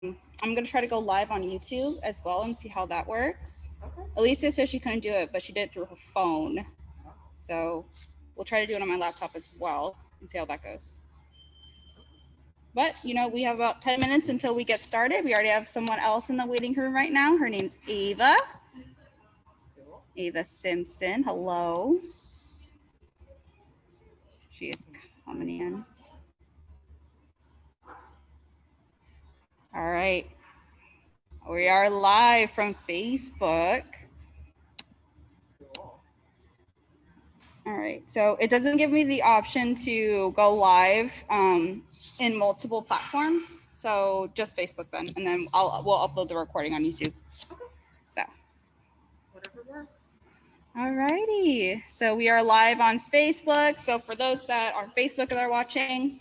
I'm gonna try to go live on YouTube as well and see how that works. Okay. Alicia said she couldn't do it, but she did it through her phone. So we'll try to do it on my laptop as well and see how that goes. But we have about 10 minutes until we get started. We already have someone else in the waiting room right now. Her name's Ava. Ava Simpson. Hello. She is coming in. All right. We are live from Facebook. All right. So it doesn't give me the option to go live in multiple platforms. So just Facebook then, and then we'll upload the recording on YouTube. Okay. So. Whatever works. All righty. So we are live on Facebook. So for those that are Facebook that are watching,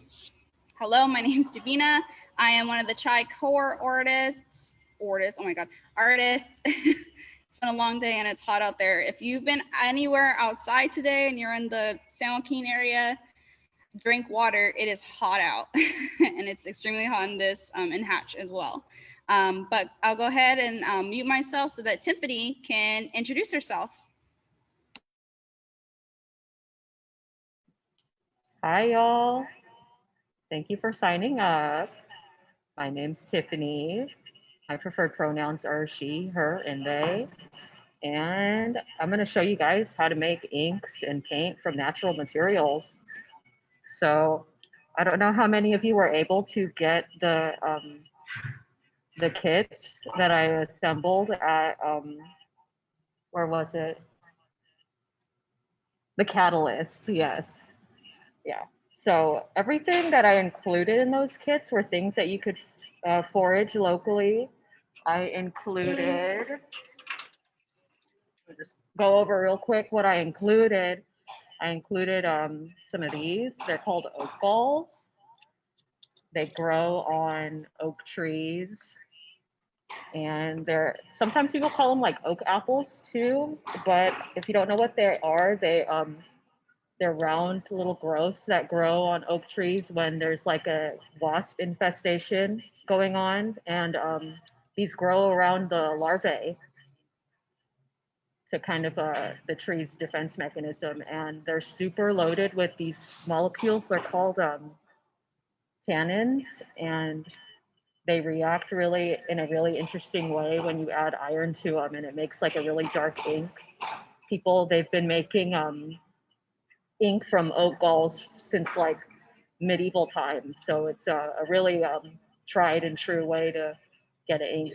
hello, my name is Davina. I am one of the Chai Core artists. Oh my God, artists. It's been a long day and it's hot out there. If you've been anywhere outside today and you're in the San Joaquin area, drink water. It is hot out and it's extremely hot in this in Hatch as well. But I'll go ahead and mute myself so that Tiffany can introduce herself. Hi, y'all. Thank you for signing up. My name's Tiffany. My preferred pronouns are she, her, and they. And I'm going to show you guys how to make inks and paint from natural materials. So I don't know how many of you were able to get the kits that I assembled at, where was it? The Catalyst, yes. Yeah. So everything that I included in those kits were things that you could forage locally. I included, I'll just go over real quick what I included. I included some of these. They're called oak galls. They grow on oak trees, and they're sometimes people call them like oak apples too. But if you don't know what they are, they're round little growths that grow on oak trees when there's like a wasp infestation going on, and these grow around the larvae to kind of the tree's defense mechanism, and they're super loaded with these molecules. They're called tannins, and they react really in a really interesting way when you add iron to them, and it makes like a really dark ink. They've been making ink from oak galls since like medieval times, so it's a really tried and true way to get ink.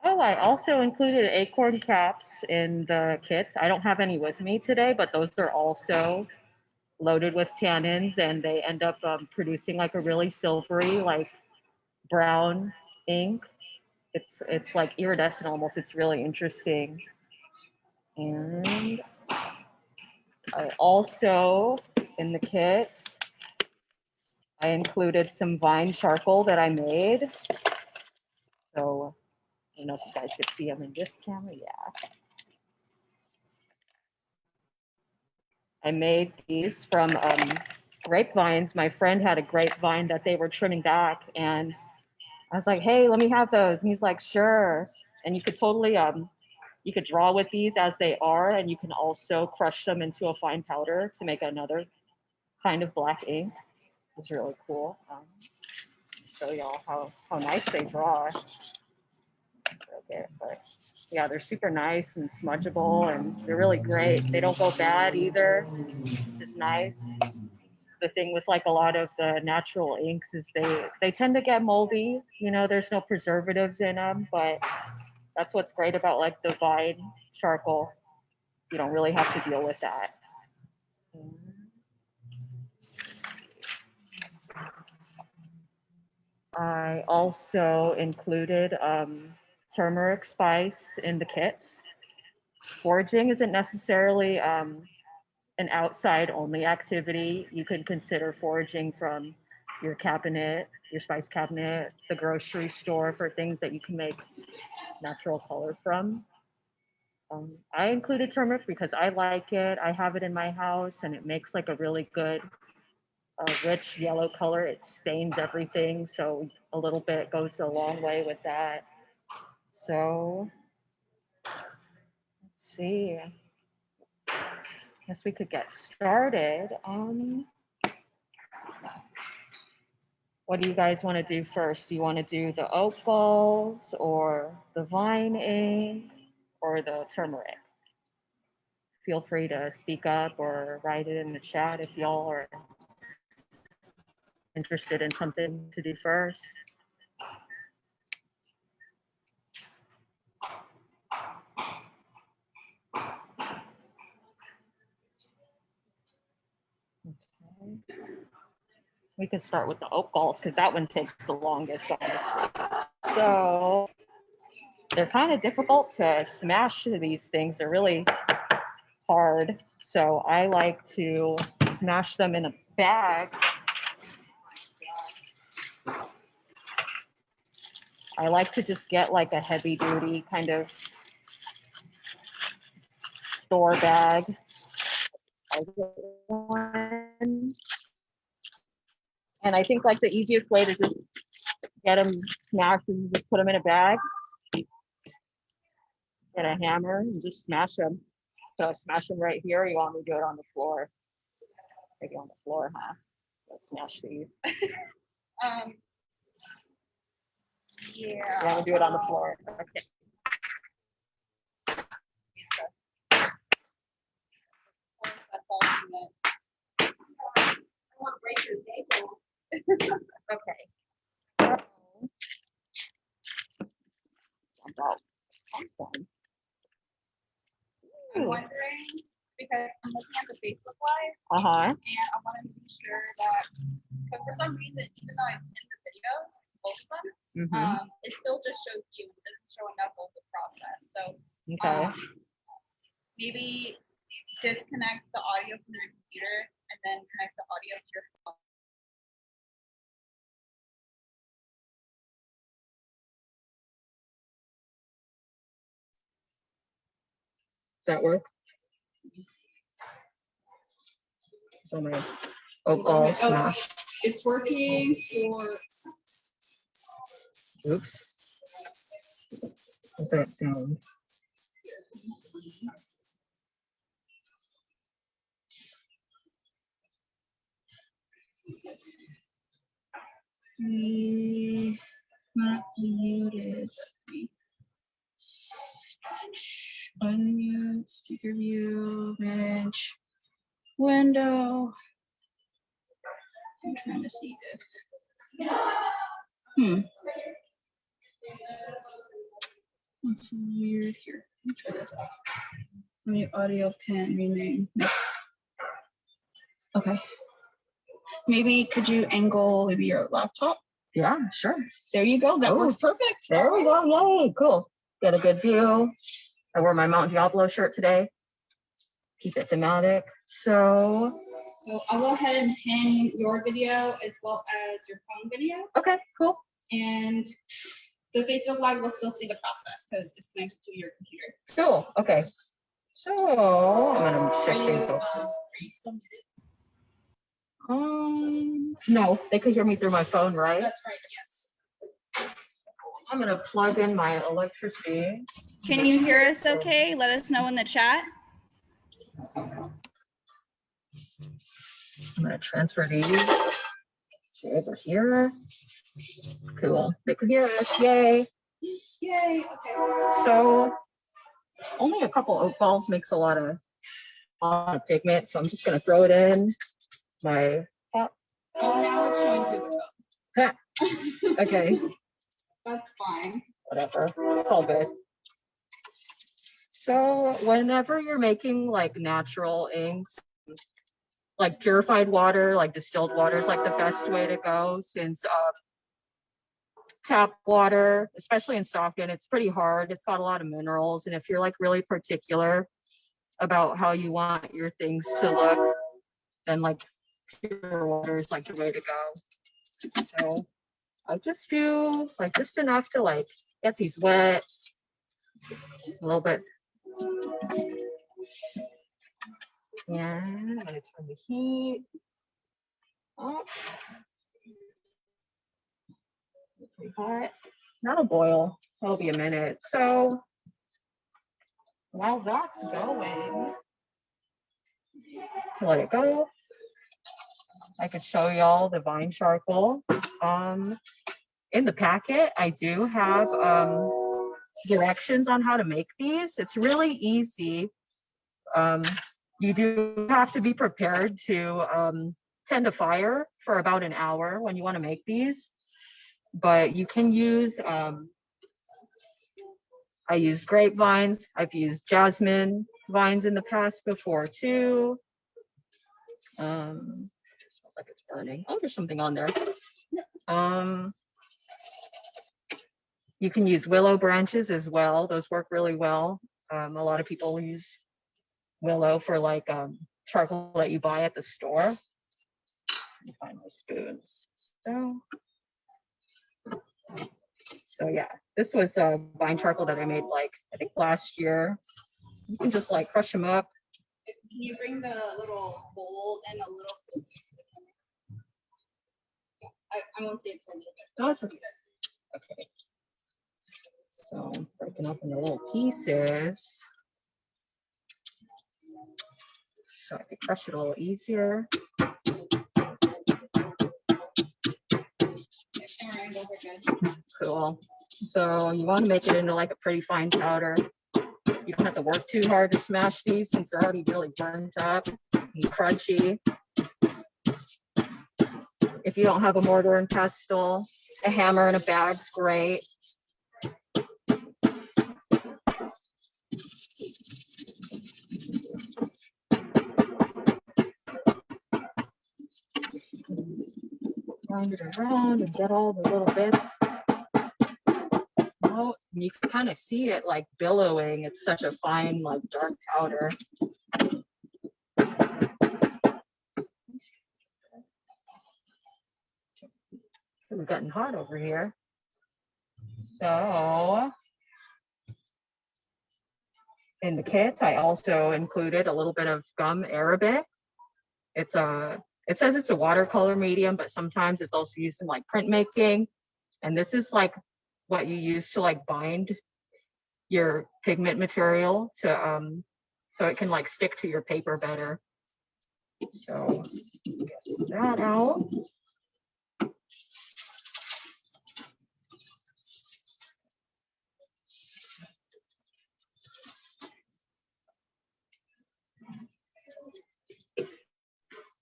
Oh, I also included acorn caps in the kits. I don't have any with me today, but those are also loaded with tannins, and they end up producing like a really silvery, like brown ink. It's like iridescent almost. It's really interesting. And I also in the kits I included some vine charcoal that I made. So I don't know if you guys could see them in this camera. Yeah. I made these from grapevines. My friend had a grapevine that they were trimming back, and I was like, "Hey, let me have those." And he's like, "Sure." And you could totally you could draw with these as they are, and you can also crush them into a fine powder to make another kind of black ink. It's really cool. Show y'all how nice they draw. Okay, but yeah, they're super nice and smudgeable, and they're really great. They don't go bad either, which is nice. The thing with like a lot of the natural inks is they tend to get moldy. There's no preservatives in them, but that's what's great about like the vine charcoal. You don't really have to deal with that. I also included turmeric spice in the kits. Foraging isn't necessarily an outside only activity. You can consider foraging from your cabinet, your spice cabinet, the grocery store for things that you can make natural color from. I included turmeric because I like it. I have it in my house, and it makes like a really good a rich yellow color. It stains everything, so a little bit goes a long way with that. So let's see. Guess we could get started. What do you guys want to do first? Do you want to do the oak balls or the vine ink or the turmeric? Feel free to speak up or write it in the chat if y'all are interested in something to do first. Okay. We could start with the oak balls because that one takes the longest, honestly. So they're kind of difficult to smash these things. They're really hard. So I like to smash them in a bag. I like to just get like a heavy duty kind of store bag. And I think like the easiest way to just get them smashed is just put them in a bag, get a hammer and just smash them. So smash them right here. You want me to do it on the floor? Maybe on the floor, huh? Let's smash these. Yeah. You want to do it on the floor? Okay. Okay. I'm wondering, because I'm looking at the Facebook Live, Uh-huh. and I want to be sure that, because for some reason, even though I'm in the videos, both of them, it still just shows you. It doesn't show enough of the process. So Okay. maybe disconnect the audio from your computer and then connect the audio to your phone. Does that work? So my oak ball smash. It's working for. Oops. What's that sound? Not muted. Unmute, speaker view, manage, window. I'm trying to see if. That's weird here. Let me try this out. Mute audio pin, rename. No. Okay. Maybe could you angle maybe your laptop? Yeah, sure. There you go. That works perfect. There we go. Yay, cool. Get a good view. I wore my Mount Diablo shirt today. Keep it thematic. So I'll go ahead and pin your video as well as your phone video. Okay, cool. And the Facebook Live will still see the process because it's connected to your computer. Cool. Okay. So I'm gonna check things out. Are you still muted? No, they could hear me through my phone, right? That's right, yes. I'm gonna plug in my electricity. Can you hear us okay? Let us know in the chat. I'm gonna transfer these over here. Cool. They can hear us. Yay. Yay. Okay. So only a couple oak balls makes a lot of pigment, so I'm just gonna throw it in my pot. Oh, now it's showing through the phone. Okay. That's fine. Whatever. It's all good. So whenever you're making like natural inks, like purified water, like distilled water is like the best way to go, since tap water, especially in Stockton, it's pretty hard. It's got a lot of minerals, and if you're like really particular about how you want your things to look, then like pure water is like the way to go. So I just do like just enough to like get these wet, a little bit. And I'm gonna turn the heat. Oh, pretty hot. That'll boil. That'll be a minute. So while that's going, let it go. I could show y'all the vine charcoal. In the packet, I do have directions on how to make these. It's really easy. You do have to be prepared to tend a fire for about an hour when you want to make these. But you can use, I use grapevines. I've used jasmine vines in the past before too. Smells like it's burning. Oh, there's something on there. You can use willow branches as well. Those work really well. A lot of people use willow for like charcoal that you buy at the store. Let me find my spoons. So yeah, this was vine charcoal that I made like, I think last year. You can just like crush them up. Can you bring the little bowl and a little closer to the camera? I won't say it's a little bit. No, it's okay. Okay. So I'm breaking up into little pieces. So I can crush it a little easier. Cool. So you want to make it into like a pretty fine powder. You don't have to work too hard to smash these since they're already really burnt up and crunchy. If you don't have a mortar and pestle, a hammer and a bag's great. Grind it around and get all the little bits out. And you can kind of see it like billowing. It's such a fine, like dark powder. It's getting hot over here. So in the kit, I also included a little bit of gum arabic. It says it's a watercolor medium, but sometimes it's also used in like printmaking. And this is like what you use to like bind your pigment material to so it can like stick to your paper better. So get that out.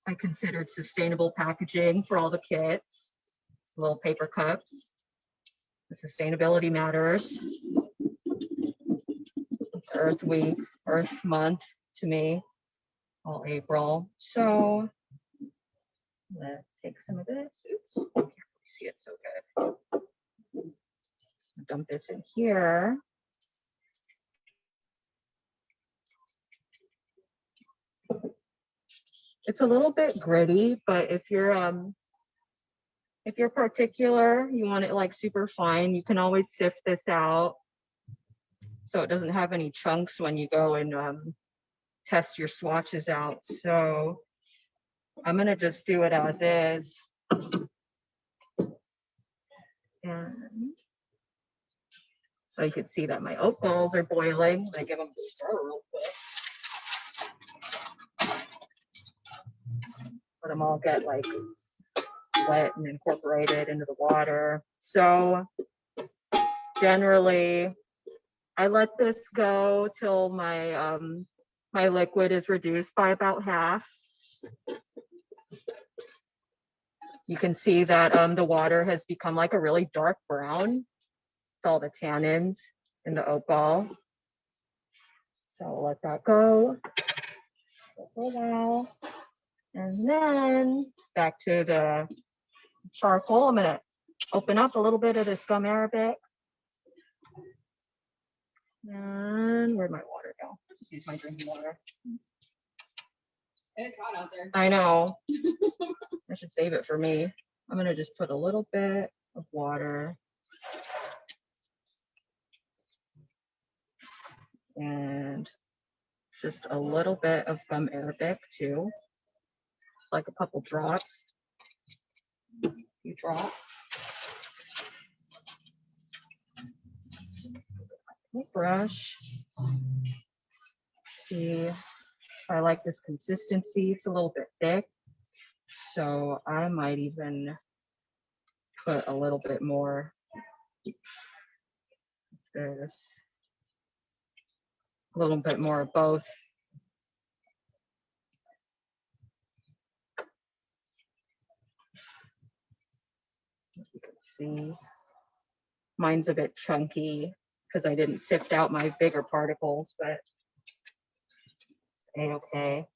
I considered sustainable packaging for all the kits. It's little paper cups. The sustainability matters. It's Earth Week, Earth Month to me, all April. So let's take some of this. Oops, I can't really see it so good. Dump this in here. It's a little bit gritty, but if you're particular, you want it like super fine, you can always sift this out so it doesn't have any chunks when you go and test your swatches out. So I'm gonna just do it as is. And so you can see that my oat balls are boiling. I give them a stir real quick. Let them all get like wet and incorporated into the water. So generally, I let this go till my my liquid is reduced by about half. You can see that the water has become like a really dark brown. It's all the tannins in the oat ball. So I'll let that go for a while. And then back to the charcoal. I'm gonna open up a little bit of this gum arabic. And where'd my water go? Just use my drinking water. It's hot out there. I know. I should save it for me. I'm gonna just put a little bit of water. And just a little bit of gum arabic too. It's like a couple drops. few drops. Brush. See if I like this consistency. It's a little bit thick, so I might even put a little bit more of this, a little bit more of both. You can see mine's a bit chunky because I didn't sift out my bigger particles, but okay.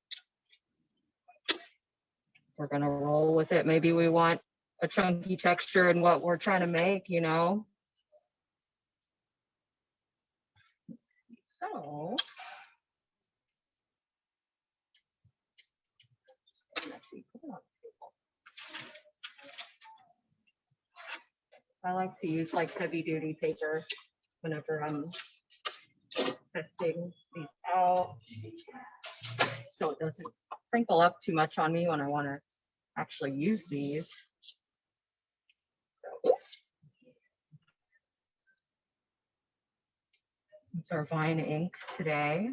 We're gonna roll with it. Maybe we want a chunky texture in what we're trying to make, you know? So, I like to use like heavy duty paper whenever I'm testing these out, so it doesn't crinkle up too much on me when I want to actually use these. So, it's our vine ink today.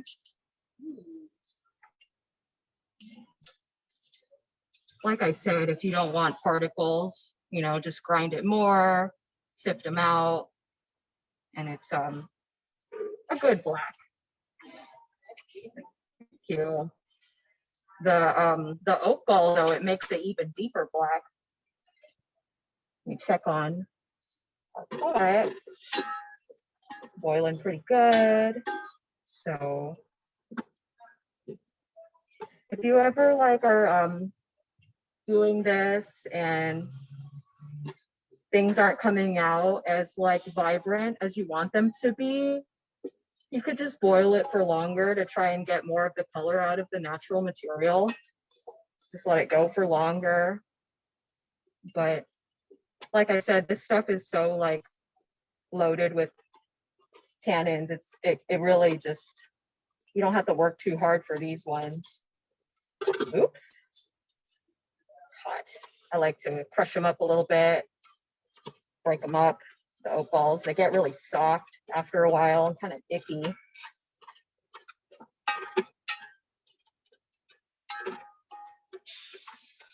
Like I said, if you don't want particles, you know, just grind it more, sift them out, and it's a good black. Thank you. The oak gall, though, it makes it even deeper black. Let me check on. All right, boiling pretty good. So if you ever like are doing this and things aren't coming out as like vibrant as you want them to be, you could just boil it for longer to try and get more of the color out of the natural material. Just let it go for longer. But like I said, this stuff is so like loaded with tannins. It really just, you don't have to work too hard for these ones. Oops, it's hot. I like to crush them up a little bit, break them up. The oak balls, they get really soft after a while and kind of icky.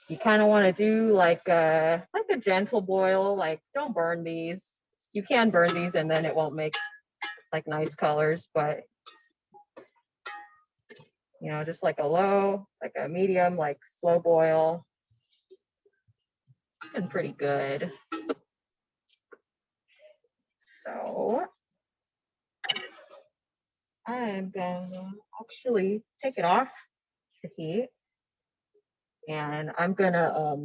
You kind of want to do like a gentle boil. Like, don't burn these. You can burn these and then it won't make like nice colors, but you know, just like a medium, like slow boil, and pretty good. So I'm gonna actually take it off the heat, and I'm gonna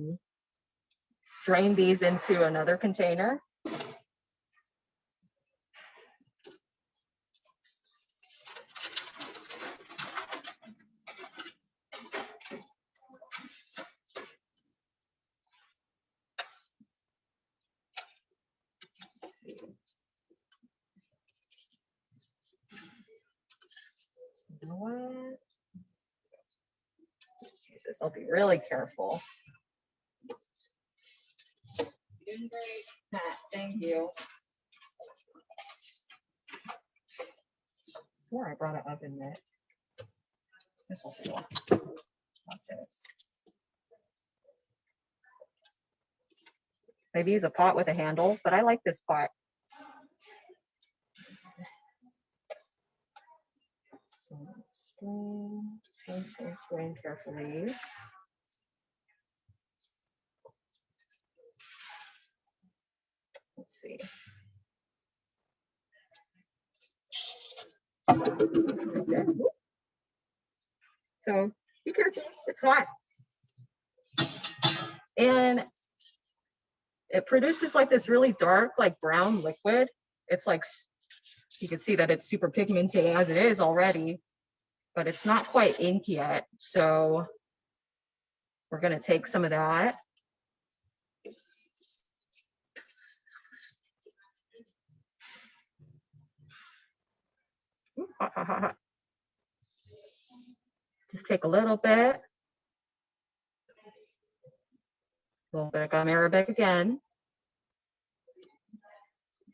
drain these into another container. You know what? Jesus, I'll be really careful. You're doing great. Thank you. I swore I brought an oven mitt. This will do. Not this. Maybe use a pot with a handle, but I like this pot. So strain carefully. Let's see. So be careful, it's hot. And it produces like this really dark, like brown liquid. It's like, you can see that it's super pigmented as it is already, but it's not quite ink yet. So we're gonna take some of that. Just take a little bit. little bit of gum arabic again.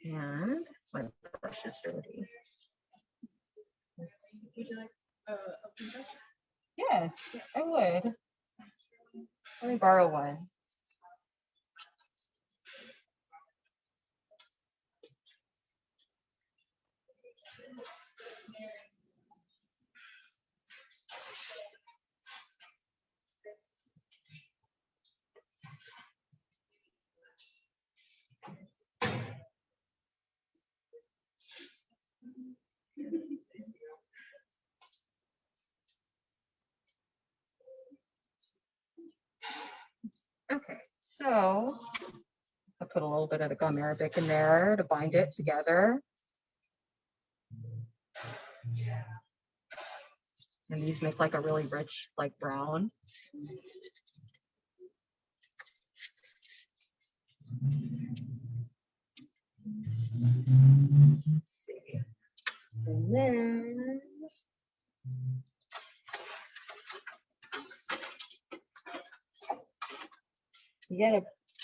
And my brush is dirty. Would you like a brush? Yes, I would. Let me borrow one. Okay, so I put a little bit of the gum arabic in there to bind it together. And these make like a really rich, like brown. Let's see. And then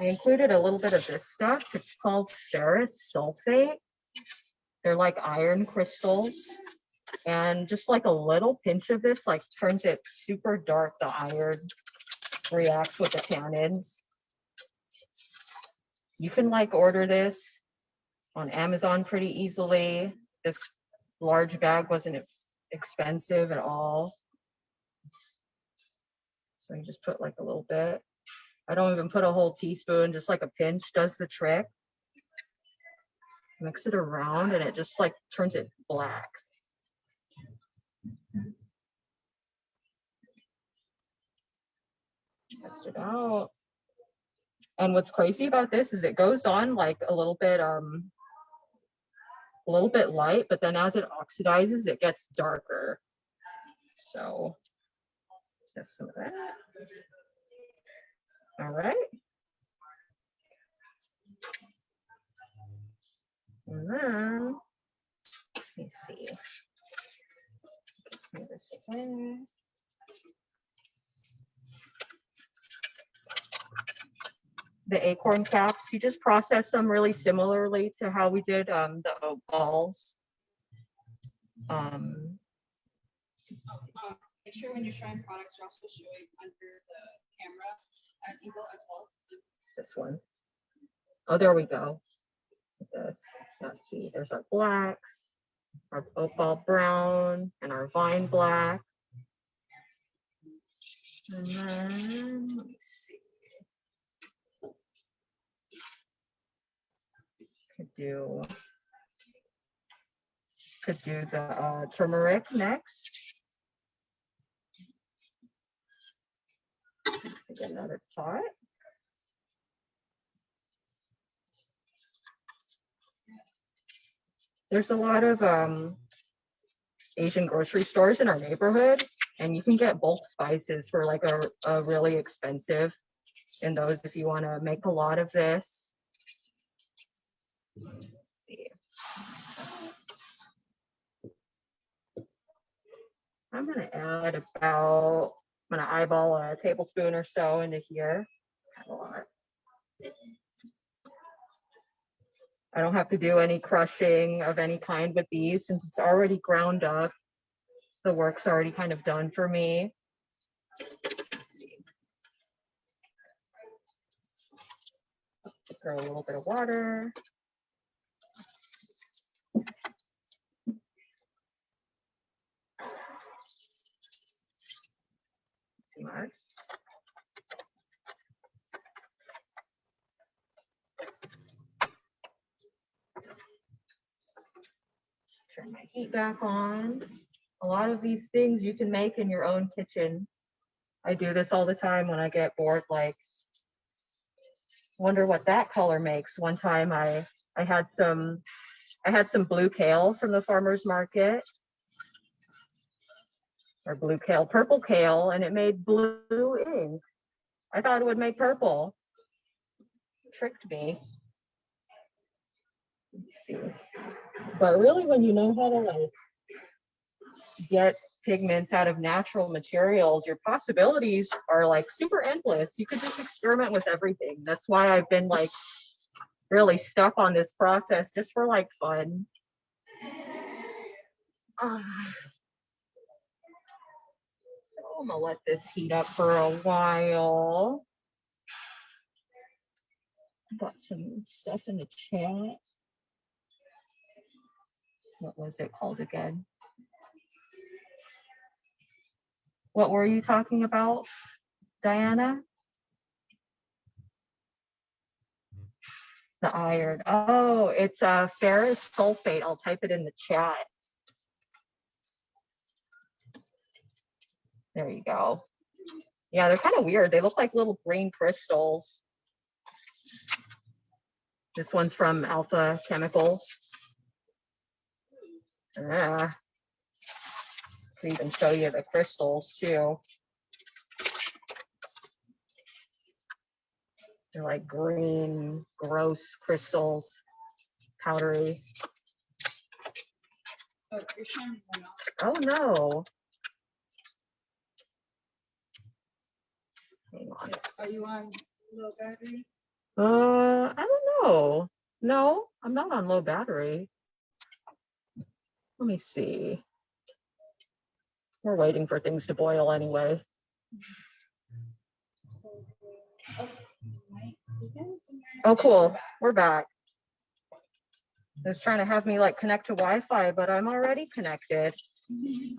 I included a little bit of this stuff. It's called Ferrous Sulfate. They're like iron crystals. And just like a little pinch of this like turns it super dark. The iron reacts with the tannins. You can like order this on Amazon pretty easily. This large bag wasn't expensive at all. So you just put like a little bit. I don't even put a whole teaspoon, just like a pinch does the trick. Mix it around and it just like turns it black. Test it out. And what's crazy about this is it goes on like a little bit light, but then as it oxidizes, it gets darker. So just some of that. All right. And then, let me see. Let's move this away. The Acorn Caps, you just process them really similarly to how we did the oat balls. Make sure when you're showing products, you're also showing under the camera angle as well. This one. Oh, there we go. This. Let's see. There's our blacks, our oat ball brown, and our vine black. And then let me see. Could do the turmeric next. Let's get another pot. There's a lot of Asian grocery stores in our neighborhood, and you can get bulk spices for like a really expensive in those if you want to make a lot of this. Let's see. I'm going to add about, I'm going to eyeball a tablespoon or so into here. A lot. I don't have to do any crushing of any kind with these since it's already ground up. The work's already kind of done for me. Let's see. Throw a little bit of water. Too much. Turn my heat back on. A lot of these things you can make in your own kitchen. I do this all the time when I get bored, like wonder what that color makes. One time I had some blue kale from the farmer's market, or blue kale, purple kale, and it made blue ink. I thought it would make purple. It tricked me. Let's see. But really, when you know how to like get pigments out of natural materials, your possibilities are like super endless. You could just experiment with everything. That's why I've been like really stuck on this process just for like fun. So I'm gonna let this heat up for a while. Got some stuff in the chat. What was it called again? What were you talking about, Diana? The iron. Oh, it's a ferrous sulfate. I'll type it in the chat. There you go. Yeah, they're kind of weird. They look like little green crystals. This one's from Alpha Chemicals. Yeah. Can even show you the crystals too. They're like green, gross crystals, powdery. Oh no. Hang on. Are you on low battery? I don't know. No, I'm not on low battery. Let me see. We're waiting for things to boil anyway. Oh, cool. We're back. It's trying to have me like connect to Wi-Fi, but I'm already connected.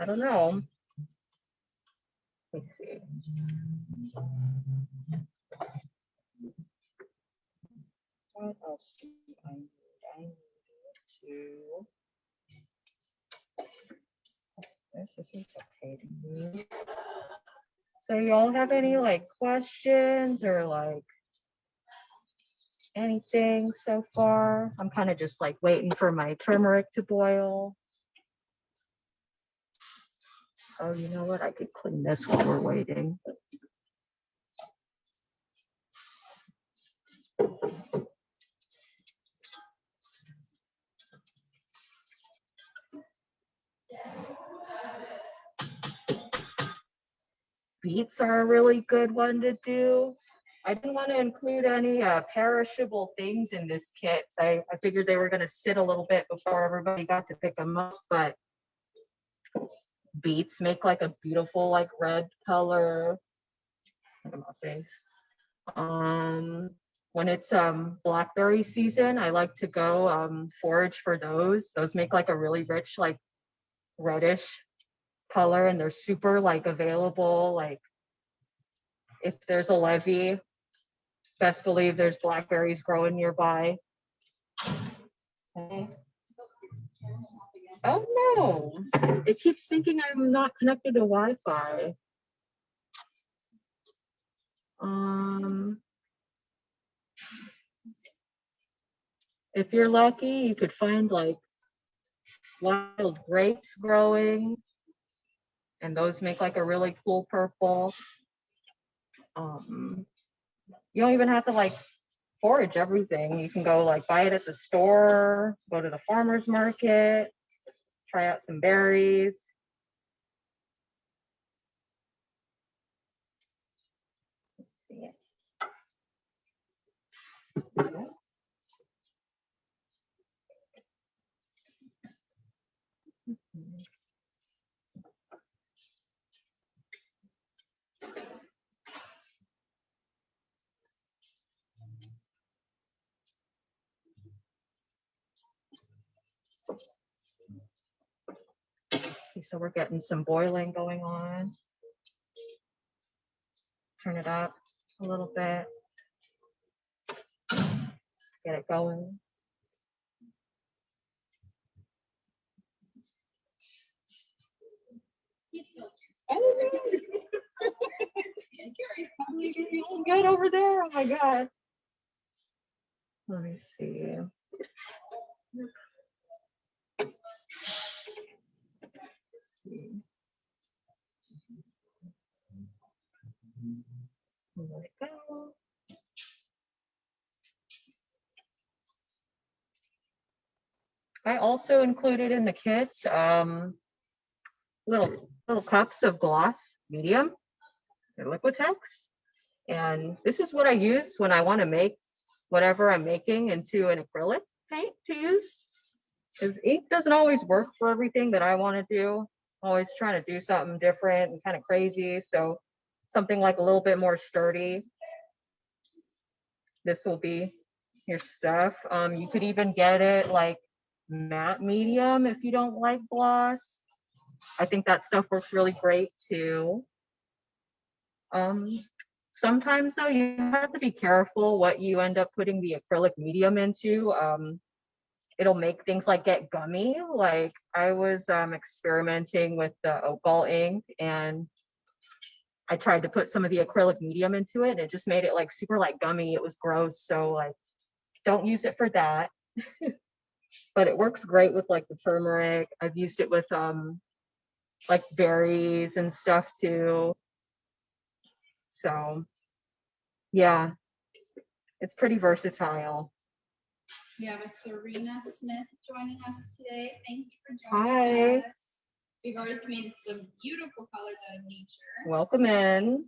I don't know. Let me see. What else do I need? I need to. This is okay to me. So y'all have any like questions or like anything so far? I'm kind of just like waiting for my turmeric to boil. Oh, you know what? I could clean this while we're waiting. Beets are a really good one to do. I didn't want to include any perishable things in this kit. I figured they were going to sit a little bit before everybody got to pick them up, but beets make like a beautiful like red color. Look at my face. When it's blackberry season, I like to go forage for those. Those make like a really rich like reddish color, and they're super like available. Like if there's a levee, best believe there's blackberries growing nearby. Okay. Oh no, it keeps thinking I'm not connected to Wi-Fi. If you're lucky, you could find like wild grapes growing, and those make like a really cool purple. You don't even have to like forage everything. You can go like buy it at the store, go to the farmer's market, try out some berries. Let's see it. See, so we're getting some boiling going on. Turn it up a little bit. Just get it going. Get over there. Oh my God. Let me see. Let it go. I also included in the kits little cups of gloss medium. They're Liquitex. And this is what I use when I want to make whatever I'm making into an acrylic paint to use. Because ink doesn't always work for everything that I want to do. I'm always trying to do something different and kind of crazy. So something like a little bit more sturdy. This will be your stuff. You could even get it like matte medium if you don't like gloss. I think that stuff works really great too. Sometimes though, you have to be careful what you end up putting the acrylic medium into. It'll make things like get gummy. Like I was experimenting with the oak gall ink, and I tried to put some of the acrylic medium into it, and it just made it like super like gummy. It was gross. So like, don't use it for that. But it works great with like the turmeric. I've used it with like berries and stuff too. So yeah, it's pretty versatile. We have a Serena Smith joining us today. Thank you for Hi. joining us. We've already made some beautiful colors out of nature. Welcome in.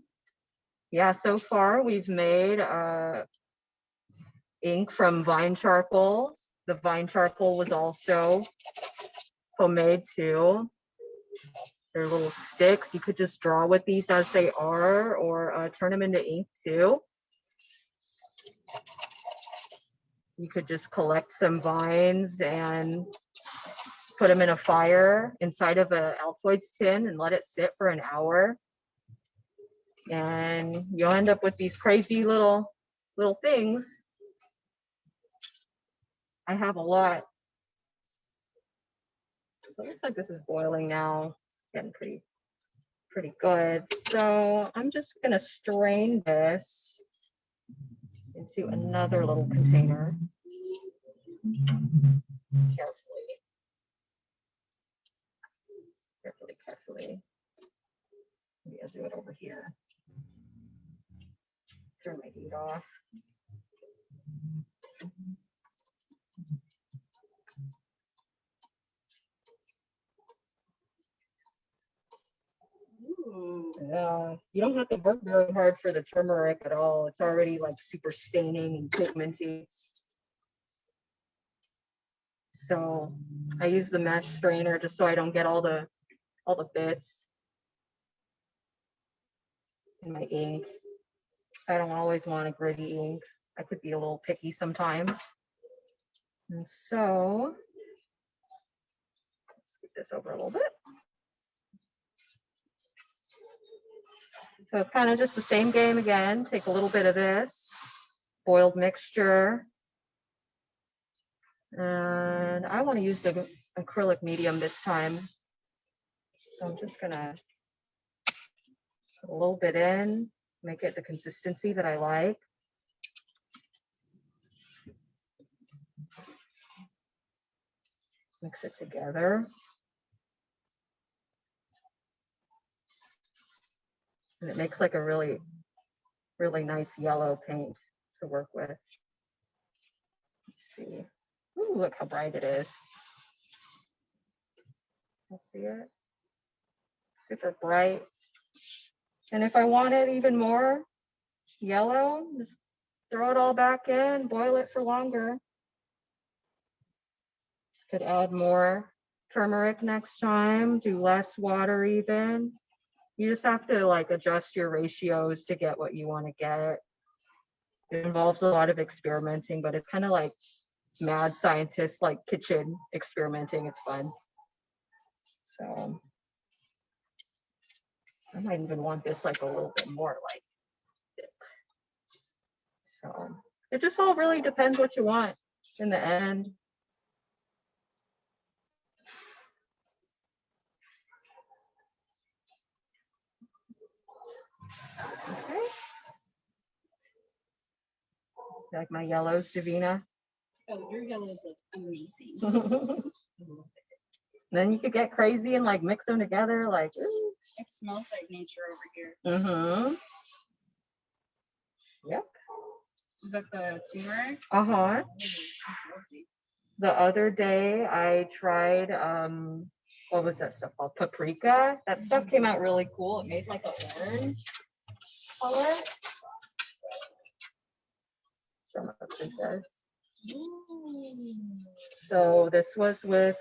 Yeah, so far we've made ink from vine charcoal. The vine charcoal was also homemade too. They're little sticks. You could just draw with these as they are, or turn them into ink too. You could just collect some vines and put them in a fire inside of a Altoids tin and let it sit for an hour. And you'll end up with these crazy little things. I have a lot. So it looks like this is boiling now. It's getting pretty good. So I'm just gonna strain this into another little container. Carefully. Maybe I'll do it over here. Turn my heat off. Ooh. Yeah, you don't have to work very hard for the turmeric at all. It's already like super staining and pigmenty. So I use the mesh strainer just so I don't get all the bits in my ink. So I don't always want a gritty ink. I could be a little picky sometimes. And so let's scoot this over a little bit. So it's kind of just the same game again. Take a little bit of this boiled mixture. And I want to use the acrylic medium this time. So I'm just gonna put a little bit in, make it the consistency that I like. Mix it together. And it makes like a really nice yellow paint to work with. Let's see. Ooh, look how bright it is. You'll see it. Super bright. And if I want it even more yellow, just throw it all back in, boil it for longer. Could add more turmeric next time, do less water even. You just have to like adjust your ratios to get what you want to get. It involves a lot of experimenting, but it's kind of like mad scientists, like kitchen experimenting. It's fun. So I might even want this like a little bit more like thick. So it just all really depends what you want in the end. Okay. Like my yellows, Davina? Oh, your yellows look amazing. Then you could get crazy and like mix them together. Like, ooh. It smells like nature over here. Mm-hmm. Yep. Is that the turmeric? Uh-huh. The other day I tried what was that stuff called? Paprika. That stuff came out really cool. It made like an orange color. Show my princess. So this was with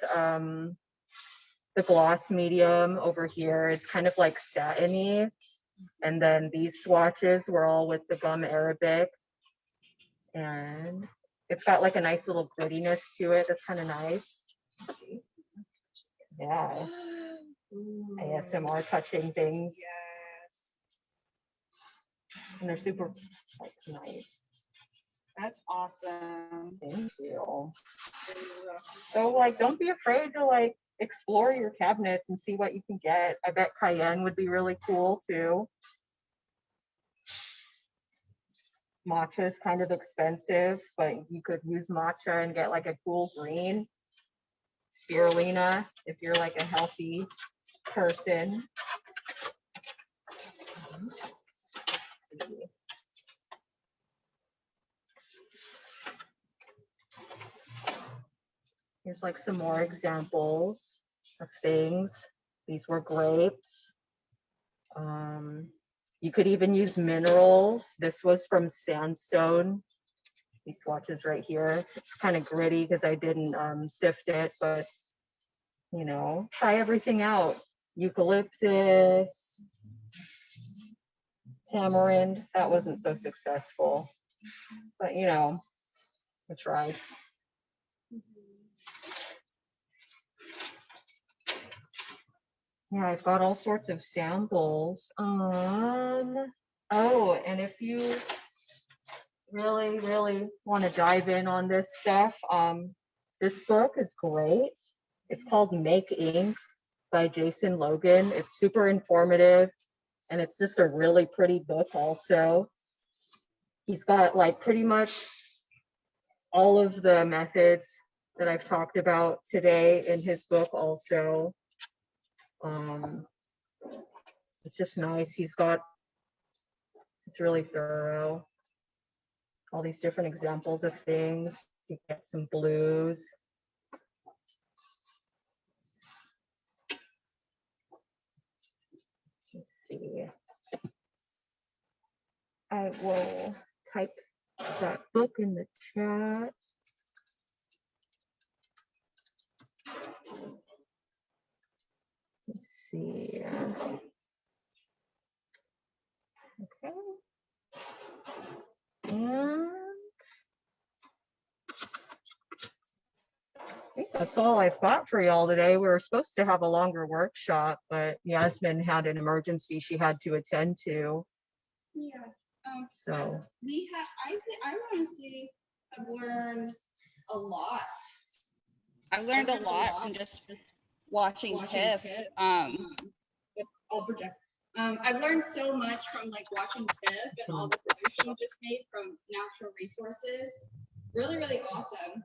the gloss medium over here. It's kind of like satiny. And then these swatches were all with the gum Arabic. And it's got like a nice little grittiness to it. That's kind of nice. Yeah. ASMR touching things. Yes. And they're super like nice. That's awesome. Thank you. So like, don't be afraid to like explore your cabinets and see what you can get. I bet cayenne would be really cool too. Matcha is kind of expensive, but you could use matcha and get like a cool green. Spirulina, if you're like a healthy person. Here's like some more examples of things. These were grapes. You could even use minerals. This was from sandstone. These swatches right here. It's kind of gritty because I didn't sift it, but you know, try everything out. Eucalyptus, tamarind. That wasn't so successful, but you know, I tried. Yeah, I've got all sorts of samples. Oh, and if you really want to dive in on this stuff, this book is great. It's called Make Ink by Jason Logan. It's super informative, and it's just a really pretty book also. He's got like pretty much all of the methods that I've talked about today in his book also. It's just nice. It's really thorough. All these different examples of things. You get some blues. Let's see. I will type that book in the chat. Let's see. Okay. And I think that's all I've got for y'all today. We were supposed to have a longer workshop, but Yasmin had an emergency she had to attend to. Yeah. So we have. I honestly have learned a lot. I've learned a lot from just watching Tiff. I'll project. I've learned so much from like watching Tiff and all the things she just made from natural resources. Really awesome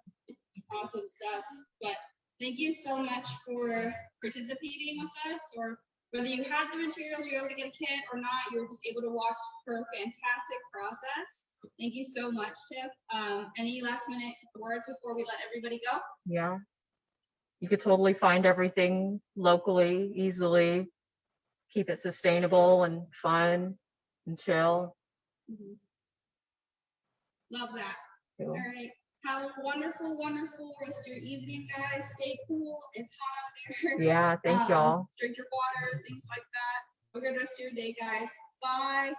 stuff. But thank you so much for participating with us, or whether you had the materials, you're able to get a kit or not, you were just able to watch her fantastic process. Thank you so much, Tiff. Any last minute words before we let everybody go? yeah, you could totally find everything locally, easily. Keep it sustainable and fun and chill. Love that. Cool. All right. Have a wonderful rest of your evening, guys. Stay cool. It's hot out there. Yeah, thank y'all. Drink your water, things like that. Have a good rest of your day, guys. Bye.